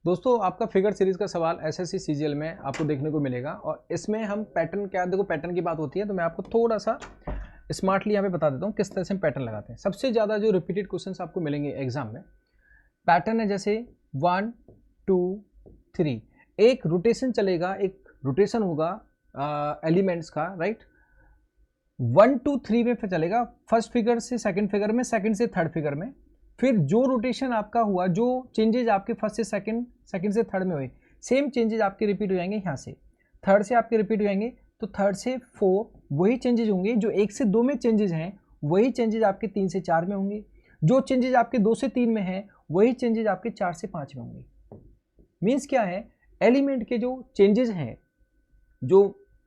दोस्तों आपका figure series का सवाल एसएससी सीजीएल में आपको देखने को मिलेगा और इसमें हम पैटर्न क्या, देखो पैटर्न की बात होती है तो मैं आपको थोड़ा सा स्मार्टली यहाँ पे बता देता हूँ किस तरह से हम पैटर्न लगाते हैं। सबसे ज़्यादा जो रिपीटेड क्वेश्चंस आपको मिलेंगे एग्जाम में पैटर्न है जैसे 1 2 3, एक रोटेशन चलेगा, एक रोटेशन होगा एलिमेंट्स का, राइट। 1 2 3 में फिर चलेगा, फर्स्ट फिगर से सेकंड फिगर में, सेकंड से थर्ड फिगर में। फिर जो रोटेशन आपका हुआ, जो चेंजेज आपके फर्स्ट से सेकंड, सेकंड से थर्ड में हुए, सेम चेंजेज आपके रिपीट हो जाएंगे। यहाँ से थर्ड से आपके रिपीट हो जाएंगे तो थर्ड से 4 वही चेंजेज होंगे। जो 1 से 2 में चेंजेज हैं वही चेंजेज आपके 3 से 4 में होंगे। जो चेंजेज आपके 2 से 3 में हैं वही चेंजेज आपके 4 से 5 में होंगे। मीन्स क्या है, एलिमेंट के जो चेंजेस हैं, जो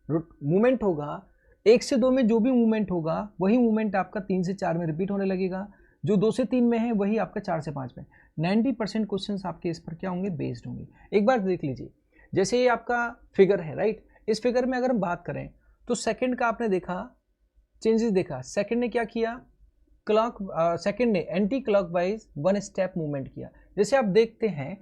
मूवमेंट होगा 1 से 2 में, जो भी मूवमेंट होगा वही मूवमेंट आपका 3 से 4 में रिपीट होने लगेगा। जो 2 से 3 में है वही आपका 4 से 5 में। 90% क्वेश्चंस आपके इस पर क्या होंगे, बेस्ड होंगे। एक बार देख लीजिए, जैसे ये आपका फिगर है, राइट। इस फिगर में अगर हम बात करें तो सेकंड का आपने देखा चेंजेस देखा, सेकंड ने क्या किया, सेकंड ने एंटी क्लॉकवाइज 1 स्टेप मूवमेंट किया। जैसे आप देखते हैं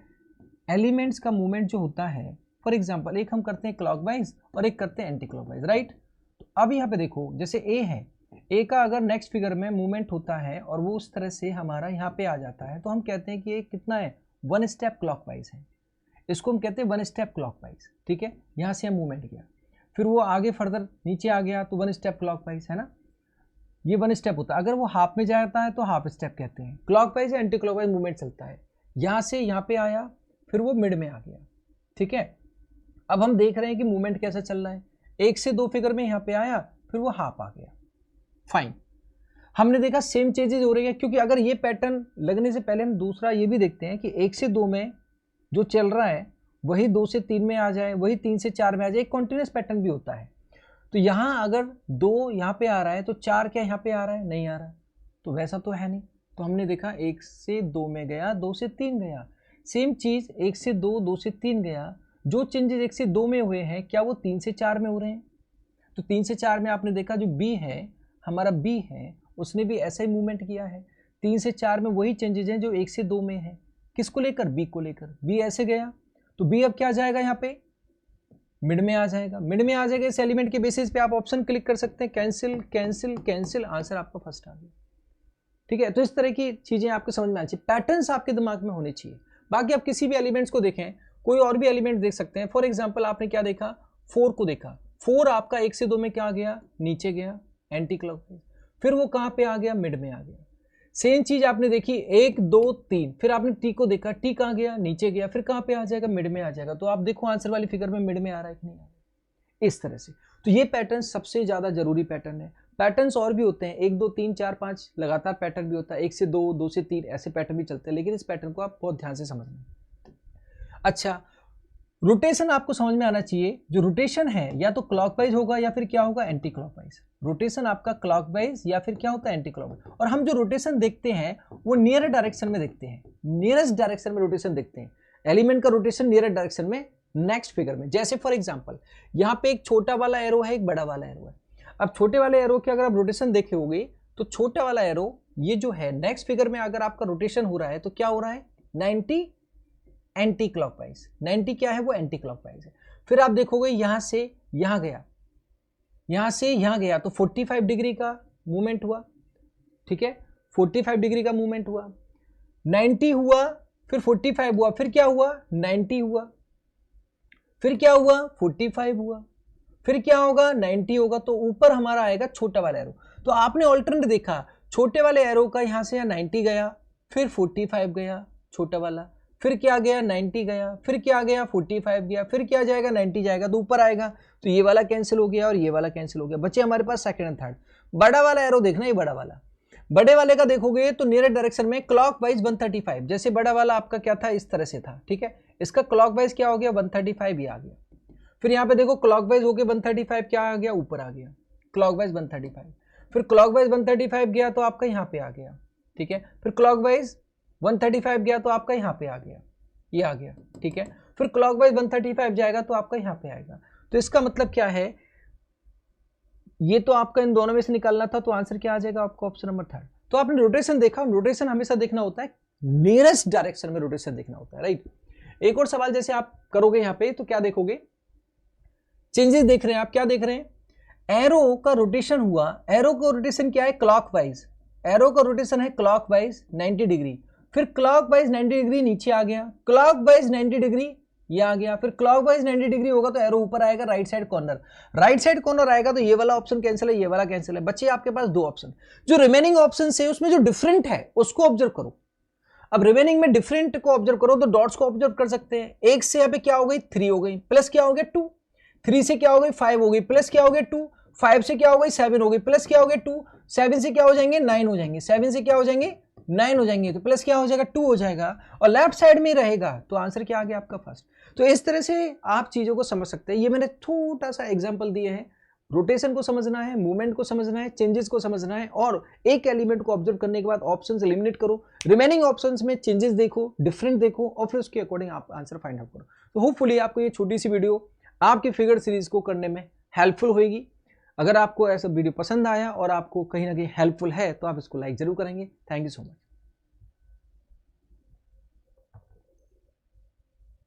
एलिमेंट्स का मूवमेंट जो होता है, फॉर एग्जाम्पल एक हम करते हैं क्लॉकवाइज और एक करते हैं एंटी क्लॉकवाइज, राइट। तो अब यहाँ पे देखो, जैसे ए है, ए का अगर नेक्स्ट फिगर में मूवमेंट होता है और वो उस तरह से हमारा यहाँ पे आ जाता है तो हम कहते हैं कि ये कितना है, 1 स्टेप क्लॉकवाइज है। इसको हम कहते हैं 1 स्टेप क्लॉकवाइज, ठीक है। यहाँ से हम मूवमेंट किया, फिर वो आगे फर्दर नीचे आ गया तो 1 स्टेप क्लॉकवाइज है ना, ये 1 स्टेप होता है। अगर वो हाफ में जाता है तो हाफ स्टेप कहते हैं। क्लॉकवाइज या एंटी क्लॉकवाइज मूवमेंट चलता है। यहाँ से यहाँ पे आया, फिर वो मिड में आ गया, ठीक है। अब हम देख रहे हैं कि मूवमेंट कैसा चल रहा है। 1 से 2 फिगर में यहाँ पे आया, फिर वो हाफ आ गया, फाइन। हमने देखा सेम चेंजेस हो रही है, क्योंकि अगर ये पैटर्न लगने से पहले हम दूसरा ये भी देखते हैं कि 1 से 2 में जो चल रहा है वही 2 से 3 में आ जाए, वही 3 से 4 में आ जाए। एक कॉन्टिन्यूस पैटर्न भी होता है। तो यहाँ अगर 2 यहाँ पे आ रहा है तो 4 क्या यहाँ पे आ रहा है, नहीं आ रहा, तो वैसा तो है नहीं। तो हमने देखा 1 से 2 में गया, 2 से 3 गया। सेम चीज 1 से 2, 2 से 3 गया। जो चेंजेस 1 से 2 में हुए हैं क्या वो 3 से 4 में हो रहे हैं? तो 3 से 4 में आपने देखा जो बी है, हमारा बी है, उसने भी ऐसा ही मूवमेंट किया है। 3 से 4 में वही चेंजेस हैं जो 1 से 2 में है। किसको लेकर, बी को लेकर। बी ऐसे गया तो बी अब क्या जाएगा, यहाँ पे मिड में आ जाएगा। मिड में आ जाएगा, इस एलिमेंट के बेसिस पे आप ऑप्शन क्लिक कर सकते हैं, कैंसिल कैंसिल कैंसिल, आंसर आपका फर्स्ट आ गया, ठीक है। तो इस तरह की चीजें आपको समझ में आनी चाहिए, पैटर्न्स आपके दिमाग में होने चाहिए। बाकी आप किसी भी एलिमेंट्स को देखें, कोई और भी एलिमेंट देख सकते हैं। फॉर एग्जाम्पल आपने क्या देखा, 4 को देखा। 4 आपका 1 से 2 में क्या आ गया, नीचे गया, एंटी क्लॉकवाइज। फिर वो कहाँ पे आ गया, मिड में आ गया। सेम चीज आपने देखी 1 2 3, फिर आपने टी को देखा, टी कहाँ गया, नीचे गया, फिर कहाँ पे आ जाएगा, मिड में आ जाएगा। तो आप देखो आंसर वाली फिगर में मिड में आ रहा है कि नहीं आ रहा है, इस तरह से। तो ये पैटर्न सबसे ज्यादा जरूरी पैटर्न है। पैटर्न्स और भी होते हैं, 1 2 3 4 5 लगातार पैटर्न भी होता है, 1 से 2, 2 से 3 ऐसे पैटर्न भी चलते हैं, लेकिन इस पैटर्न को आप बहुत ध्यान से समझना। अच्छा, रोटेशन आपको समझ में आना चाहिए। जो रोटेशन है या तो क्लॉकवाइज होगा या फिर क्या होगा, एंटी क्लॉकवाइज। रोटेशन आपका क्लॉकवाइज या फिर क्या होता है, एंटी क्लॉकवाइज। और हम जो रोटेशन देखते हैं वो नियर डायरेक्शन में देखते हैं, नियरेस्ट डायरेक्शन में रोटेशन देखते हैं। एलिमेंट का रोटेशन नियर डायरेक्शन में नेक्स्ट फिगर में। जैसे फॉर एग्जांपल यहाँ पे एक छोटा वाला एरो है, एक बड़ा वाला एरो है। अब छोटे वाले एरो की अगर आप रोटेशन देखे होगे तो छोटा वाला एरो ये जो है नेक्स्ट फिगर में अगर आपका रोटेशन हो रहा है तो क्या हो रहा है, 90 एंटी क्लॉकवाइज। 90 क्या है, वो एंटी क्लॉकवाइज है। फिर आप देखोगे यहां से यहां गया, यहां से यहां गया तो 45 डिग्री का मूवमेंट हुआ, ठीक है। 45 डिग्री का मूवमेंट हुआ, 90 हुआ, फिर 45 हुआ, फिर क्या हुआ, 90 हुआ, फिर क्या हुआ, 45 हुआ, फिर क्या होगा, 90 होगा। तो ऊपर हमारा आएगा छोटा वाला एरो। तो आपने ऑल्टरनेट देखा, छोटे वाले एरो का यहां से 90 गया, फिर 45 गया छोटा वाला, फिर क्या गया, 90 गया, फिर क्या गया, 45 गया, फिर क्या जाएगा, 90 जाएगा, तो ऊपर आएगा। तो ये वाला कैंसिल हो गया और ये वाला कैंसिल हो गया, बचे हमारे पास सेकंड एंड थर्ड। बड़ा वाला एरो देखना, ये बड़ा वाला, बड़े वाले का देखोगे तो नियर डायरेक्शन में क्लॉकवाइज 135। जैसे बड़ा वाला आपका क्या था, इस तरह से था, ठीक है। इसका क्लॉकवाइज क्या हो गया, 135 ही आ गया। फिर यहाँ पे देखो क्लॉकवाइज हो गया 135, क्या आ गया, ऊपर आ गया, क्लॉकवाइज 135। फिर क्लॉकवाइज 135 गया तो आपका यहाँ पे आ गया, ठीक है। फिर क्लॉकवाइज 135 गया तो आपका यहाँ पे आ गया, ये आ गया, ठीक है। फिर क्लॉकवाइज 135 जाएगा तो आपका यहाँ पे आएगा। तो इसका मतलब क्या है, ये तो आपका इन दोनों में से निकालना था, तो आंसर क्या आ जाएगा आपको, ऑप्शन नंबर 3। तो आपने रोटेशन देखा, रोटेशन हमेशा देखना होता है नियरेस्ट डायरेक्शन में रोटेशन देखना होता है, राइट। एक और सवाल जैसे आप करोगे यहाँ पे तो क्या देखोगे, चेंजेस देख रहे हैं आप, क्या देख रहे हैं, एरो का रोटेशन हुआ, एरो का रोटेशन क्या है, क्लॉकवाइज, एरो का रोटेशन है क्लॉकवाइज 90 डिग्री, फिर क्लॉकवाइज 90 डिग्री नीचे आ गया, क्लॉकवाइज 90 डिग्री ये आ गया, फिर क्लॉकवाइज 90 डिग्री होगा तो एरो ऊपर आएगा, right side corner, right side corner आएगा तो ये वाला ऑप्शन कैंसिल है, ये वाला कैंसिल है, बच्चे आपके पास दो ऑप्शन, जो रिमेनिंग ऑप्शन है उसमें जो डिफरेंट है उसको ऑब्जर्व करो। अब रिमेनिंग में डिफरेंट को ऑब्जर्व करो तो डॉट्स को ऑब्जर्व कर सकते हैं, एक से यहाँ पे क्या हो गई 3 हो गई, प्लस क्या हो गया 2, 3 से क्या हो गई 5 हो गई, प्लस क्या हो गया 2, 5 से क्या हो गई 7 हो गई, प्लस क्या हो गया 2, 7 से क्या हो जाएंगे 9 हो जाएंगे, 7 से क्या हो जाएंगे 9 हो जाएंगे, तो प्लस क्या हो जाएगा 2 हो जाएगा, और लेफ्ट साइड में रहेगा तो आंसर क्या आ गया आपका फर्स्ट। तो इस तरह से आप चीजों को समझ सकते हैं। ये मैंने छोटा सा एग्जाम्पल दिए हैं, रोटेशन को समझना है, मूवमेंट को समझना है, चेंजेस को समझना है, और एक एलिमेंट को ऑब्जर्व करने के बाद ऑप्शंस एलिमिनेट करो, रिमेनिंग ऑप्शंस में चेंजेस देखो, डिफरेंट देखो, और फिर उसके अकॉर्डिंग आप आंसर फाइंड आउट करो। तो होपफुली आपको ये छोटी सी वीडियो आपकी फिगर सीरीज को करने में हेल्पफुल होगी। अगर आपको ऐसा वीडियो पसंद आया और आपको कहीं ना कहीं हेल्पफुल है तो आप इसको लाइक जरूर करेंगे। Thank you so much.